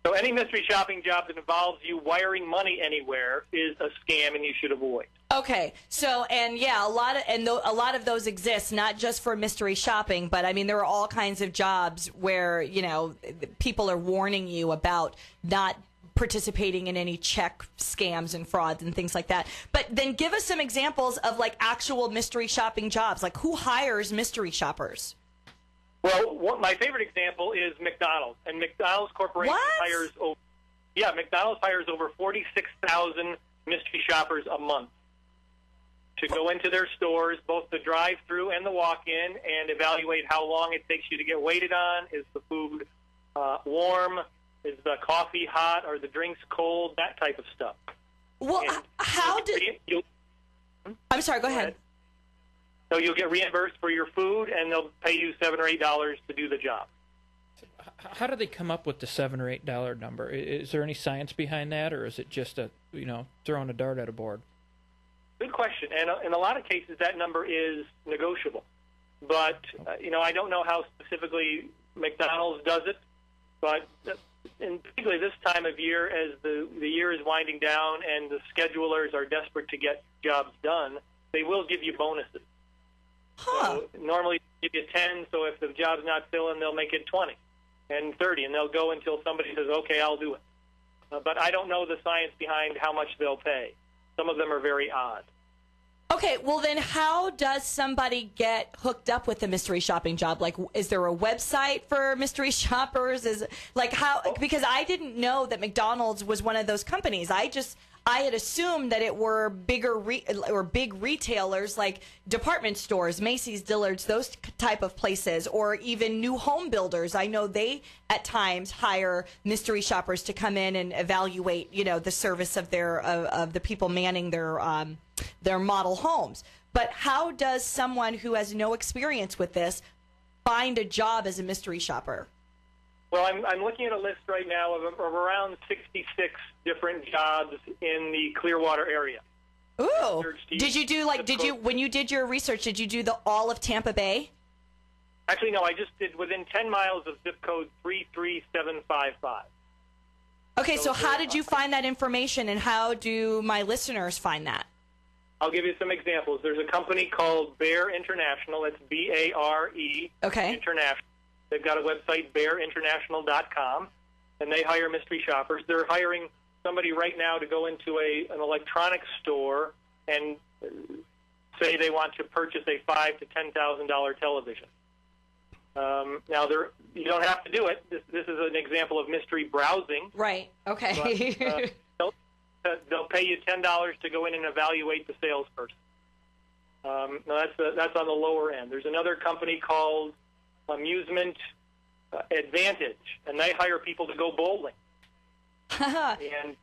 So any mystery shopping job that involves you wiring money anywhere is a scam, and you should avoid. Okay, so a lot of those exist, not just for mystery shopping, but I mean there are all kinds of jobs where people are warning you about not participating in any check scams and frauds and things like that. But then give us some examples of like actual mystery shopping jobs. Like who hires mystery shoppers? Well, my favorite example is McDonald's, and McDonald's Corporation hires over 46,000 mystery shoppers a month to go into their stores, both the drive-through and the walk-in, and evaluate how long it takes you to get waited on. Is the food warm? Is the coffee hot? Are the drinks cold? That type of stuff. Well, I'm sorry, go ahead. So you'll get reimbursed for your food, and they'll pay you $7 or $8 to do the job. How do they come up with the $7 or $8 number? Is there any science behind that, or is it just throwing a dart at a board? Good question. And in a lot of cases, that number is negotiable. But I don't know how specifically McDonald's does it. But particularly this time of year, as the year is winding down and the schedulers are desperate to get jobs done, they will give you bonuses. Huh. So normally they give you 10, so if the job's not filling, they'll make it 20 and 30, and they'll go until somebody says, "Okay, I'll do it." But I don't know the science behind how much they'll pay. Some of them are very odd. Okay, well then how does somebody get hooked up with a mystery shopping job? Like, is there a website for mystery shoppers? Because I didn't know that McDonald's was one of those companies. I had assumed that it were big retailers like department stores, Macy's, Dillard's, those type of places, or even new home builders. I know they at times hire mystery shoppers to come in and evaluate, the service of the people manning their model homes. But how does someone who has no experience with this find a job as a mystery shopper? Well, I'm looking at a list right now of around 66 different jobs in the Clearwater area. Ooh! When you did your research, did you do all of Tampa Bay? Actually, no. I just did within 10 miles of zip code 33755. Okay, so how did you find that information, and how do my listeners find that? I'll give you some examples. There's a company called Bear International. It's BARE. Okay. International. They've got a website, bearinternational.com, and they hire mystery shoppers. They're hiring somebody right now to go into an electronics store and say they want to purchase a $5,000 to $10,000 television. Now, you don't have to do it. This is an example of mystery browsing. Right. Okay. But, they'll pay you $10 to go in and evaluate the salesperson. Now that's on the lower end. There's another company called Amusement Advantage, and they hire people to go bowling. And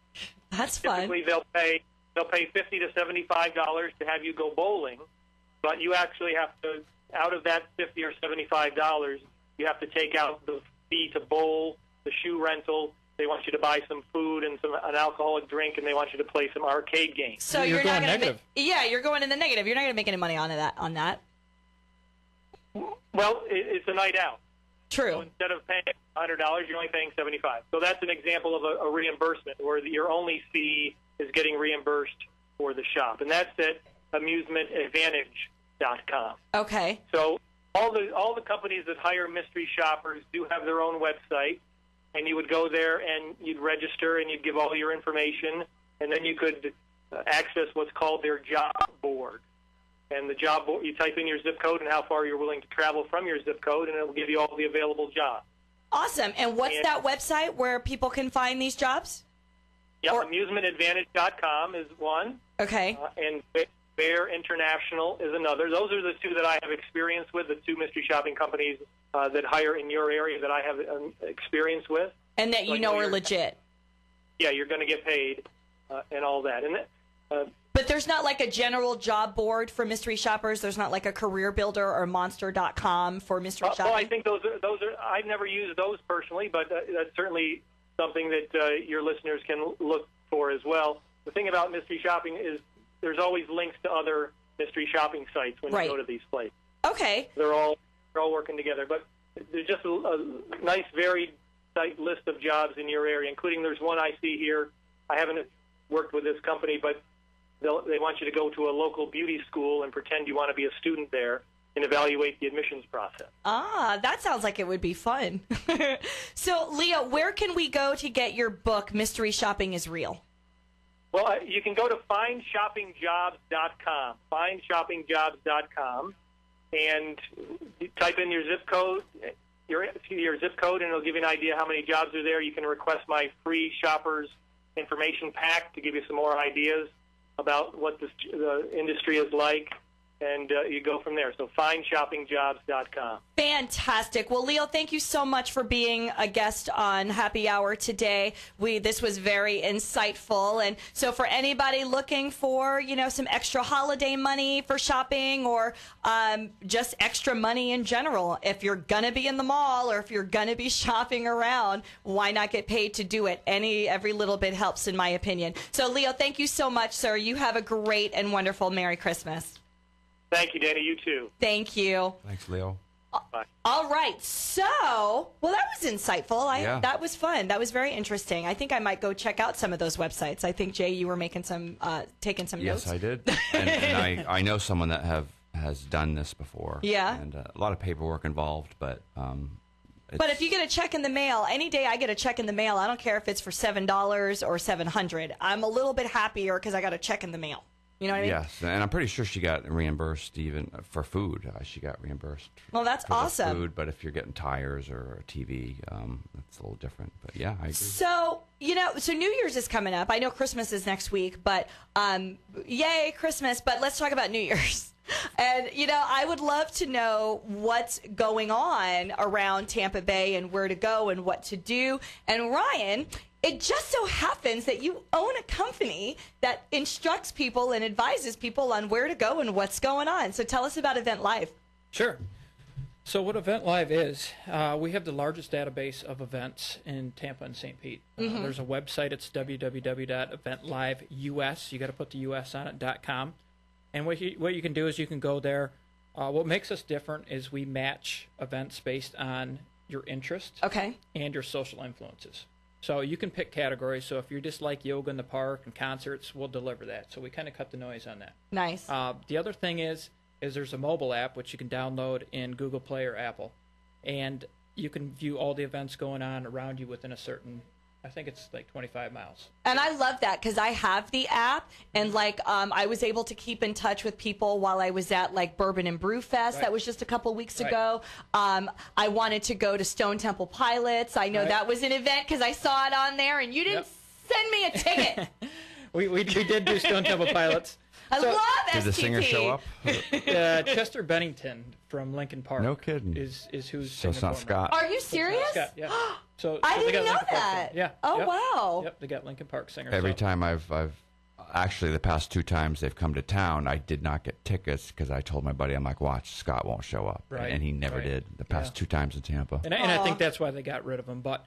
that's fun. Typically, they'll pay $50 to $75 to have you go bowling, but you actually have to, out of that $50 or $75, you have to take out the fee to bowl, the shoe rental. They want you to buy some food and an alcoholic drink, and they want you to play some arcade games. So you're not going negative. You're going in the negative. You're not going to make any money on that. Well, it's a night out. True. So instead of paying $100, you're only paying $75. So that's an example of a reimbursement where your only fee is getting reimbursed for the shop, and that's at amusementadvantage.com. Okay. So all the companies that hire mystery shoppers do have their own website, and you would go there and you'd register and you'd give all your information, and then you could access what's called their job board. And the job board, you type in your zip code and how far you're willing to travel from your zip code, and it'll give you all the available jobs. Awesome. And what's that website where people can find these jobs? Yeah, amusementadvantage.com is one. Okay. And Bear International is another. Those are the two that I have experience with, the two mystery shopping companies that hire in your area that I have experience with. And that so you know are legit. Yeah, you're going to get paid and all that. And but there's not like a general job board for mystery shoppers? There's not like a career builder or monster.com for mystery shopping? Well, I think those are I've never used those personally, but that's certainly something that your listeners can look for as well. The thing about mystery shopping is there's always links to other mystery shopping sites when you go to these places. Okay. They're all working together, but there's just a nice varied site list of jobs in your area, including there's one I see here. I haven't worked with this company, but they want you to go to a local beauty school and pretend you want to be a student there and evaluate the admissions process. Ah, that sounds like it would be fun. So, Leo, where can we go to get your book, Mystery Shopping is Real? Well, you can go to findshoppingjobs.com, findshoppingjobs.com, and you type in your zip code, your zip code, and it'll give you an idea how many jobs are there. You can request my free shoppers information pack to give you some more ideas about what the industry is like, and you go from there. So findshoppingjobs.com. Fantastic. Well, Leo, thank you so much for being a guest on Happy Hour today. This was very insightful. And so for anybody looking for, some extra holiday money for shopping or just extra money in general, if you're going to be in the mall or if you're going to be shopping around, why not get paid to do it? Every little bit helps, in my opinion. So, Leo, thank you so much, sir. You have a great and wonderful Merry Christmas. Thank you, Dana. You too. Thank you. Thanks, Leo. Bye. All right. So, well, that was insightful. That was fun. That was very interesting. I think I might go check out some of those websites. I think, Jay, you were making taking some notes. Yes, I did. And I know someone that has done this before. Yeah. And a lot of paperwork involved, but but if you get a check in the mail, any day I get a check in the mail, I don't care if it's for $7 or $700. I'm a little bit happier because I got a check in the mail. You know what I mean? Yes, and I'm pretty sure she got reimbursed even for food. She got reimbursed. Well, that's for awesome. Food, but if you're getting tires or a TV, that's a little different. But yeah, I agree. So so New Year's is coming up. I know Christmas is next week, but yay Christmas! But let's talk about New Year's. And I would love to know what's going on around Tampa Bay and where to go and what to do. And Ryan, it just so happens that you own a company that instructs people and advises people on where to go and what's going on. So tell us about Event Live. Sure. So what Event Live is, we have the largest database of events in Tampa and St. Pete. There's a website. It's www.eventliveus. You got to put the US on it, .com. And what you can do is you can go there. What makes us different is we match events based on your interest and your social influences. So you can pick categories. So if you just like yoga in the park and concerts, we'll deliver that. So we kind of cut the noise on that. Nice. The other thing is there's a mobile app which you can download in Google Play or Apple, and you can view all the events going on around you within a certain, I think it's like 25 miles. And I love that because I have the app, and I was able to keep in touch with people while I was at Bourbon and Brew Fest. That was just a couple weeks ago. I wanted to go to Stone Temple Pilots. I know that was an event because I saw it on there, and you didn't send me a ticket. we did do Stone Temple Pilots. I love STP. Did the singer show up? Chester Bennington from Lincoln Park. No kidding. Is who's so it's not Scott. Are you serious? Scott, yeah. So I they didn't got know Lincoln Park that. singer. Yeah. Oh, yep. wow. Yep, they got Lincoln Park singer. Every time I've actually the past 2 times they've come to town, I did not get tickets because I told my buddy, I'm like, watch, Scott won't show up. Right. And he never did the past 2 times in Tampa. And I think that's why they got rid of him. But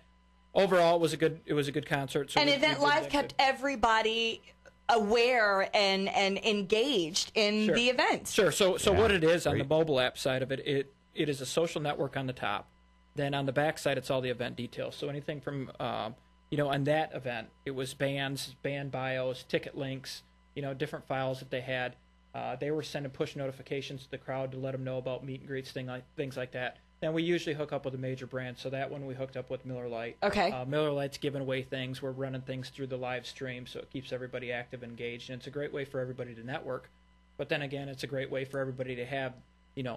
overall, it was a good concert. So and Event Live kept everybody aware and engaged in the event. Sure. So what it is on the mobile app side of it, it is a social network on the top. Then on the back side, it's all the event details. So anything from, on that event, it was bands, band bios, ticket links, different files that they had. They were sending push notifications to the crowd to let them know about meet and greets, things like that. Then we usually hook up with a major brand. So that one we hooked up with Miller Lite. Okay. Miller Lite's giving away things. We're running things through the live stream, so it keeps everybody active, engaged, and it's a great way for everybody to network. But then again, it's a great way for everybody to have,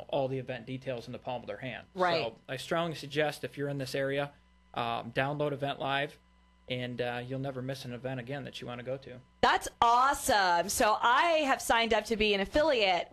all the event details in the palm of their hand. Right. So I strongly suggest if you're in this area, download Event Live, and you'll never miss an event again that you want to go to. That's awesome. So I have signed up to be an affiliate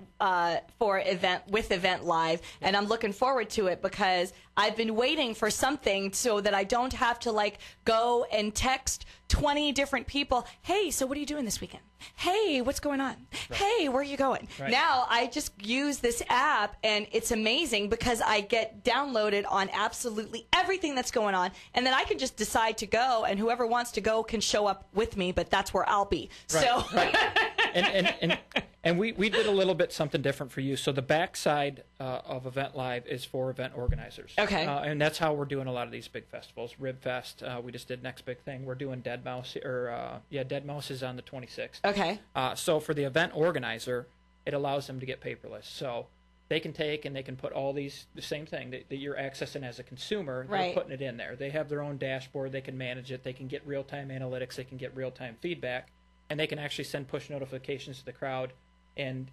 for Event Live, and I'm looking forward to it because I've been waiting for something so that I don't have to go and text 20 different people. Hey, so what are you doing this weekend? Hey, what's going on? Right. Hey, where are you going? Right. Now I just use this app, and it's amazing because I get downloaded on absolutely everything that's going on, and then I can just decide to go, and whoever wants to go can show up with me, but that's where I'll be. Right, so, right. And we did a little bit something different for you. So the backside of Event Live is for event organizers. Okay. And that's how we're doing a lot of these big festivals. Rib Fest, we just did next big thing. We're doing Dead Mouse, Dead Mouse is on the 26th. Okay. So for the event organizer, it allows them to get paperless. So they can take and they can put all these, the same thing that you're accessing as a consumer, right. They're putting it in there. They have their own dashboard. They can manage it. They can get real-time analytics. They can get real-time feedback. And they can actually send push notifications to the crowd and,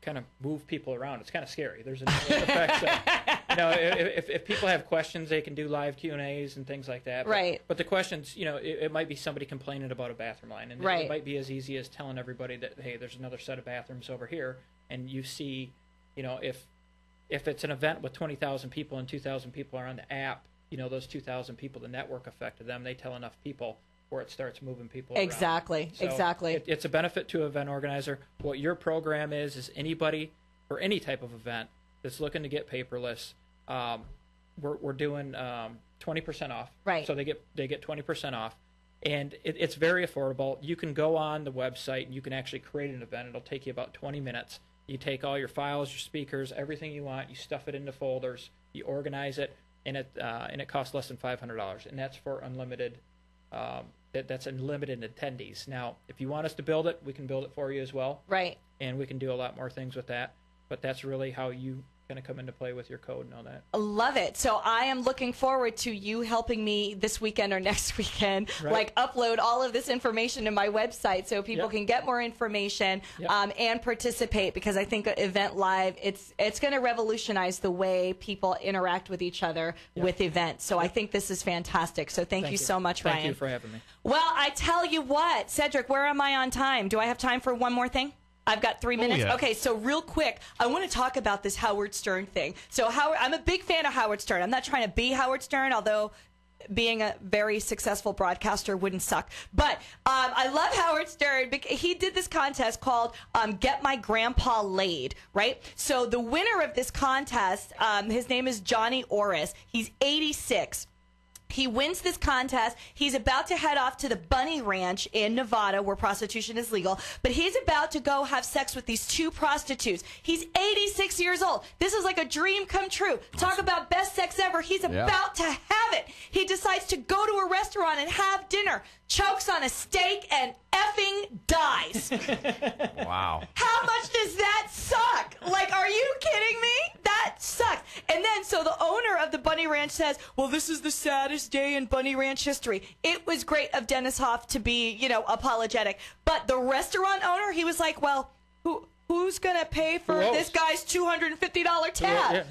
kind of move people around. It's kind of scary. There's a effect. So, if people have questions, they can do live Q&As and things like that. Right. But the questions, it might be somebody complaining about a bathroom line. And right. It might be as easy as telling everybody that, hey, there's another set of bathrooms over here. And you see, if it's an event with 20,000 people and 2,000 people are on the app, those 2,000 people, the network effect of them, they tell enough people where it starts moving people around. Exactly. It's a benefit to an event organizer. What your program is anybody for any type of event that's looking to get paperless, we're doing 20% off. Right. So they get 20% off. And it's very affordable. You can go on the website and you can actually create an event. It'll take you about 20 minutes. You take all your files, your speakers, everything you want, you stuff it into folders, you organize it, and it costs less than $500. And that's for unlimited that's unlimited attendees. Now, if you want us to build it, we can build it for you as well. Right. And we can do a lot more things with that. But that's really how you going to come into play with your code and all that. Love it. So I am looking forward to you helping me this weekend or next weekend, right. Upload all of this information to my website so people can get more information and participate, because I think Event Live, it's going to revolutionize the way people interact with each other with events. So I think this is fantastic. So thank you so much, Ryan. Thank you for having me. Well, I tell you what, Cedric, where am I on time? Do I have time for one more thing? I've got 3 minutes. Yeah. Okay, so real quick, I want to talk about this Howard Stern thing. So I'm a big fan of Howard Stern. I'm not trying to be Howard Stern, although being a very successful broadcaster wouldn't suck. But I love Howard Stern because he did this contest called Get My Grandpa Laid, right? So the winner of this contest, his name is Johnny Orris. He's 86. He wins this contest. He's about to head off to the Bunny Ranch in Nevada, where prostitution is legal. But he's about to go have sex with these two prostitutes. He's 86 years old. This is like a dream come true. Talk about best sex ever. He's about to have it. He decides to go to a restaurant and have dinner, chokes on a steak, and effing dies. Wow. How much does that suck? Are you kidding me? That sucks. And then, so the owner of the Bunny Ranch says, well, this is the saddest day in Bunny Ranch history. It was great of Dennis Hoff to be, apologetic. But the restaurant owner, he was like, well, who's going to pay for this guy's $250 tab?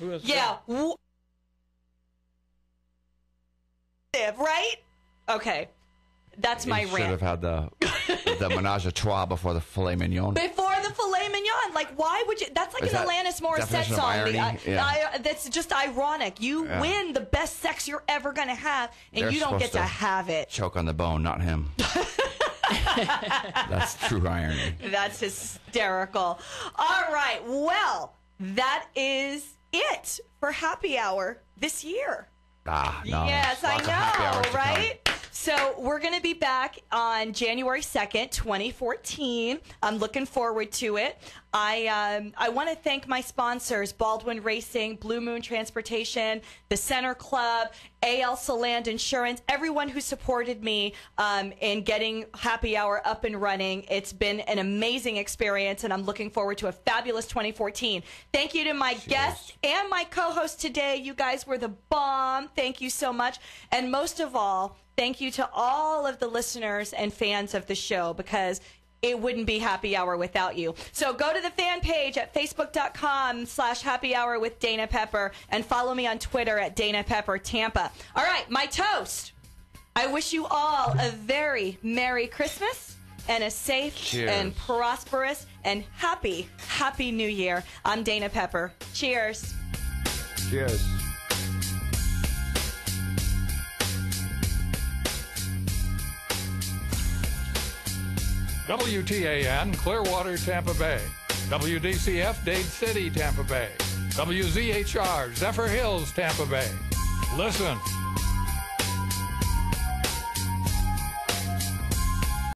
Right? Okay. That's my rant. Should have had the menage a trois before the filet mignon. Before the filet mignon. Why would you? That's like an Alanis Morissette song. That's just ironic. You win the best sex you're ever going to have, and They're you don't get to have it. Choke on the bone, not him. That's true irony. That's hysterical. All right. Well, that is it for Happy Hour this year. No. Yes, I know, right? So we're going to be back on January 2nd, 2014. I'm looking forward to it. I want to thank my sponsors, Baldwin Racing, Blue Moon Transportation, the Center Club, AL Saland Insurance, everyone who supported me in getting Happy Hour up and running. It's been an amazing experience, and I'm looking forward to a fabulous 2014. Thank you to my guests and my co-host today. You guys were the bomb. Thank you so much. And most of all, thank you to all of the listeners and fans of the show, because it wouldn't be Happy Hour without you. So go to the fan page at facebook.com/Happy Hour with Dana Pepper and follow me on Twitter at Dana Pepper Tampa. All right, my toast. I wish you all a very Merry Christmas and a safe and prosperous and happy New Year. I'm Dana Pepper. Cheers. Cheers. WTAN, Clearwater, Tampa Bay. WDCF, Dade City, Tampa Bay. WZHR, Zephyr Hills, Tampa Bay. Listen.